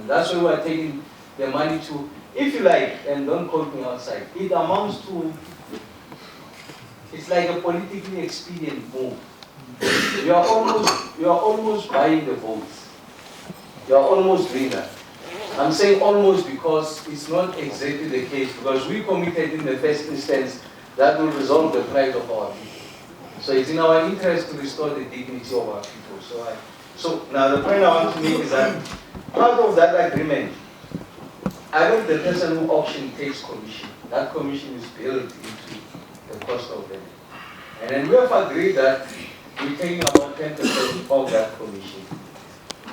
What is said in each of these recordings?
That's why we're taking the money to, if you like, and don't quote me outside, it amounts to, it's like a politically expedient move. You are almost buying the votes. You are almost doing that. I'm saying almost because it's not exactly the case, because we committed in the first instance that will resolve the plight of our people. So it's in our interest to restore the dignity of our people. So now the point I want to make is that part of that agreement, I know the person who auction takes commission. That commission is built into the cost of them. And then we have agreed that we're taking about 10% of that commission.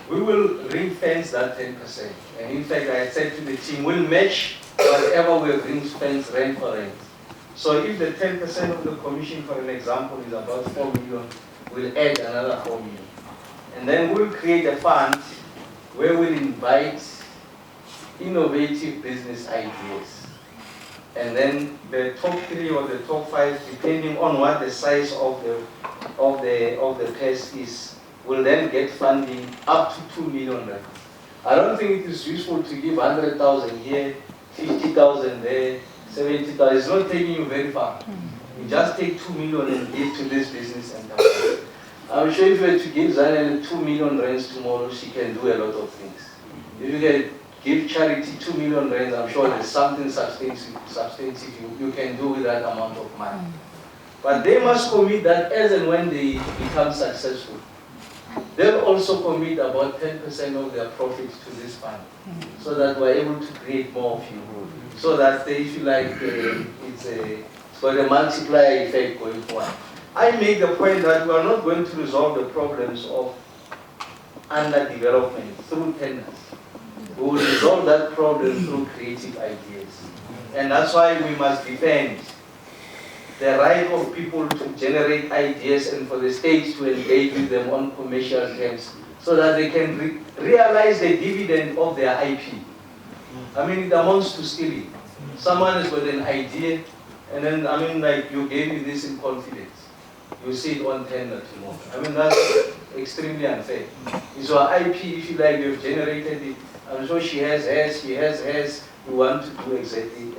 We will ring fence that 10%. And in fact, I said to the team, we'll match whatever we ring fence rent for rent. So if the 10% of the commission, for an example, is about 4 million, we'll add another 4 million. And then we'll create a fund where we'll invite innovative business ideas. And then the top 3 or the top 5, depending on what the size of the test is, will then get funding up to 2 million rand. I don't think it is useful to give 100,000 here, 50,000 there, 70,000. It's not taking you very far. You just take 2 million and give to this business enterprise. I'm sure if you were to give Zanel 2 million rands tomorrow, she can do a lot of things. If you can give charity 2 million rands, I'm sure there's something substantive you can do with that amount of money. But they must commit that as and when they become successful, they'll also commit about 10% of their profits to this fund, so that we're able to create more of you. So that, if you like, it's got a multiplier effect going forward. I make the point that we are not going to resolve the problems of underdevelopment through tenders. We will resolve that problem through creative ideas. And that's why we must defend the right of people to generate ideas and for the states to engage with them on commercial terms so that they can realize the dividend of their IP. I mean, it amounts to stealing. Someone has got an idea, and then, I mean, like, you gave me this in confidence. You see it on tender tomorrow. I mean, that's extremely unfair. It's your IP, if you like, you've generated it. I'm sure she has hers, he has hers. We want to do exactly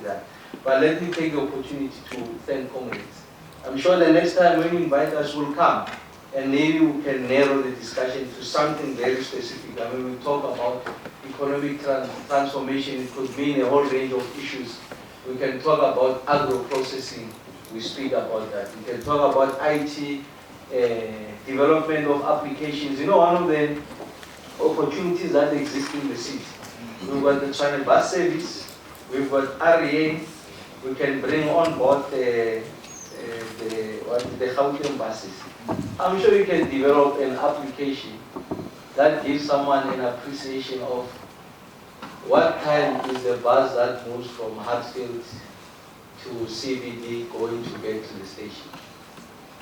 that. But let me take the opportunity to thank comrades. I'm sure the next time when you invite us, we'll come. And maybe we can narrow the discussion to something very specific. I mean, we talk about economic transformation. It could mean a whole range of issues. We can talk about agro-processing. We speak about that. We can talk about IT, development of applications. You know, one of the opportunities that exist in the city. We've got the China bus service. We've got REA. We can bring on board the Gauteng buses. I'm sure you can develop an application that gives someone an appreciation of what time is the bus that moves from Hartsfield to CBD going to get to the station.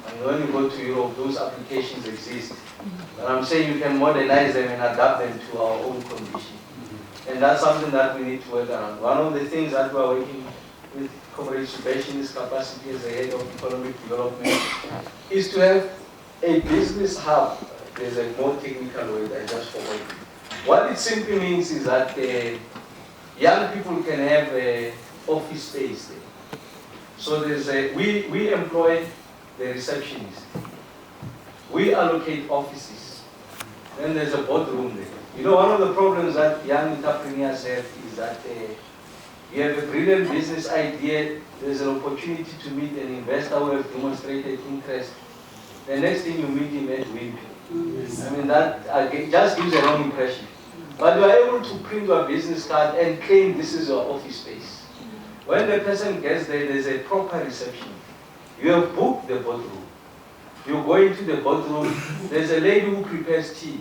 And when you go to Europe, those applications exist. And I'm saying you can modernize them and adapt them to our own condition. And that's something that we need to work around. One of the things that we are working with Comrade Subeshin's capacity as the head of economic development is to have a business hub. There's a more technical word I just forgot. What it simply means is that young people can have office space there. So there's we employ the receptionist. We allocate offices. Then there's a boardroom there. You know, one of the problems that young entrepreneurs have is that you have a brilliant business idea, there's an opportunity to meet an investor who has demonstrated interest. The next thing you meet him at Wimpy. I mean, that just gives a wrong impression. But you are able to print your business card and claim this is your office space. When the person gets there, there's a proper reception. You have booked the boardroom. You go into the boardroom, there's a lady who prepares tea.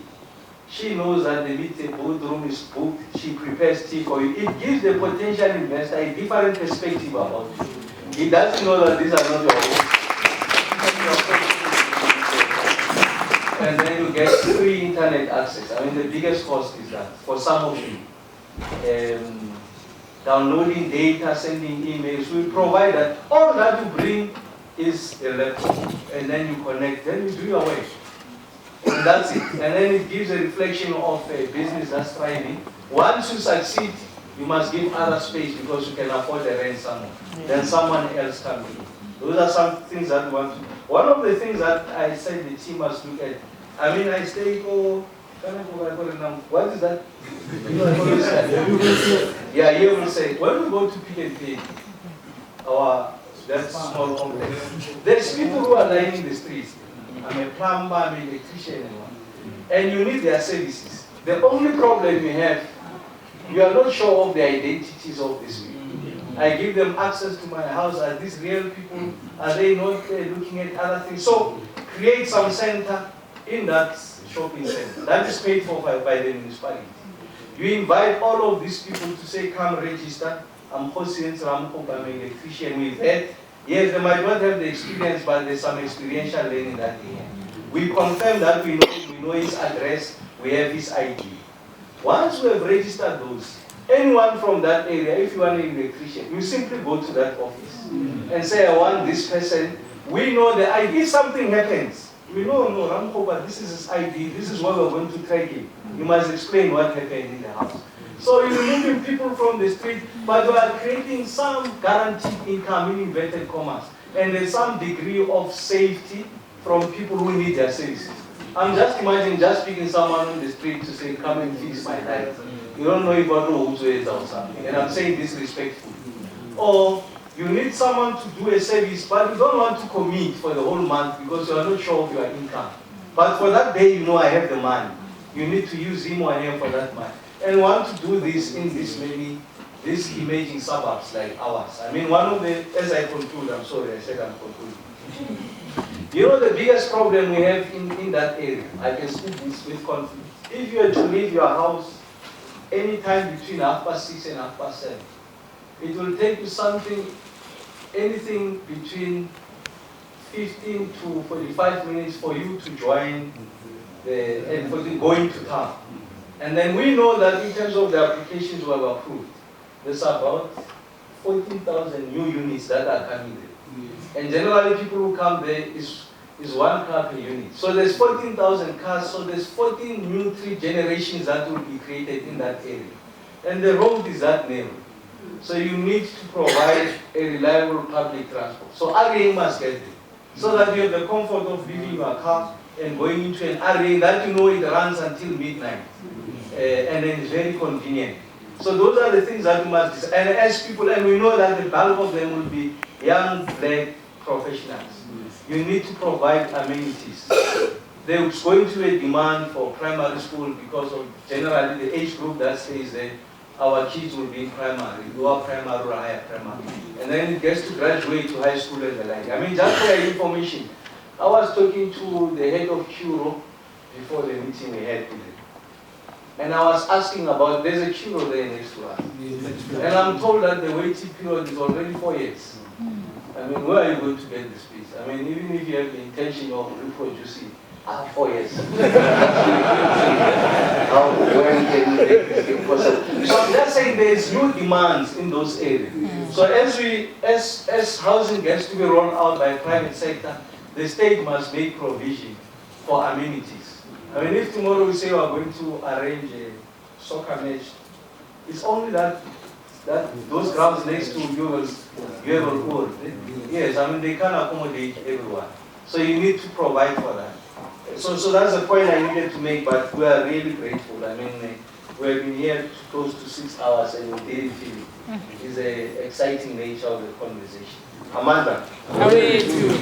She knows that the boardroom is booked, she prepares tea for you. It gives the potential investor a different perspective about you. He doesn't know that these are not your own. And then you get free internet access. I mean, the biggest cost is that for some of you. Downloading data, sending emails, we provide that. All that you bring is a laptop, and then you connect, then you do your work. And that's it. And then it gives a reflection of a business that's thriving. Once you succeed, you must give other space because you can afford the rent somewhere. Then someone else comes in. Those are some things that we want to do. One of the things that I said the team must look at, I mean, I stay, what is that? Yeah, you will say, when we go to Pick and Pay, that small complex, there's people who are lying in the streets. I'm a plumber, I'm an electrician, and you need their services. The only problem you have, you are not sure of the identities of these people. I give them access to my house. Are these real people? Are they not looking at other things? So create some center in that shopping center. That is paid for by the municipality. You invite all of these people to say, come register. I'm Kgosientso, I'm an electrician. With that, yes, they might not have the experience, but there's some experiential learning that they have. We confirm that we know his address, we have his ID. Once we have registered those, anyone from that area, if you are an electrician, you simply go to that office and say, I want this person. We know the ID. If something happens, we know, no, Ramko, but this is his ID, this is what we're going to track him. You must explain what happened in the house. So you're removing people from the street, but you are creating some guaranteed income in inverted commas. And there's some degree of safety from people who need their services. I'm just imagining just picking someone on the street to say, come and fix my light. You don't know if I know who to is or something. And I'm saying this respectfully. Or you need someone to do a service, but you don't want to commit for the whole month because you are not sure of your income. But for that day, you know I have the money. You need to use him or her for that money. And want to do this in these emerging suburbs like ours. I mean, one of the, as I conclude, I'm sorry, I said I'm concluding. You know the biggest problem we have in that area, I can see this with conflict. If you are to leave your house anytime between 6:30 and 7:30, it will take you anything between 15 to 45 minutes for you to join and for going to town. And then we know that in terms of the applications we have approved, there's about 14,000 new units that are coming there. And generally people who come there is one car per unit. So there's 14,000 cars, so there's 14 new 3 generations that will be created in that area. And the road is that narrow. So you need to provide a reliable public transport. So RA must get there. So that you have the comfort of leaving your car and going into an RA that you know it runs until midnight. And then it's very convenient. So those are the things that we must decide. And as people, and we know that the bulk of them will be young black professionals. You need to provide amenities. There's going to be a demand for primary school because of generally the age group that stays there. Our kids will be in primary, lower primary or higher primary. And then it gets to graduate to high school and the like. I mean, just for your information, I was talking to the head of Curo before the meeting we had today. And I was asking about, there's a Curo there next to us. And I'm told that the waiting period is already 4 years. I mean, where are you going to get this piece? I mean, even if you have the intention of reproducing, 4 years. When can you make this thing possible? So I'm just saying there's new demands in those areas. So as housing gets to be rolled out by private sector, the state must make provision for amenities. I mean, if tomorrow we say we are going to arrange a soccer match, it's only that those grounds next to you will yes, I mean, they can't accommodate everyone. So you need to provide for that. So that's the point I needed to make, but we are really grateful. I mean, we have been here close to 6 hours and we didn't feel it. It's the exciting nature of the conversation. Amanda. How are you?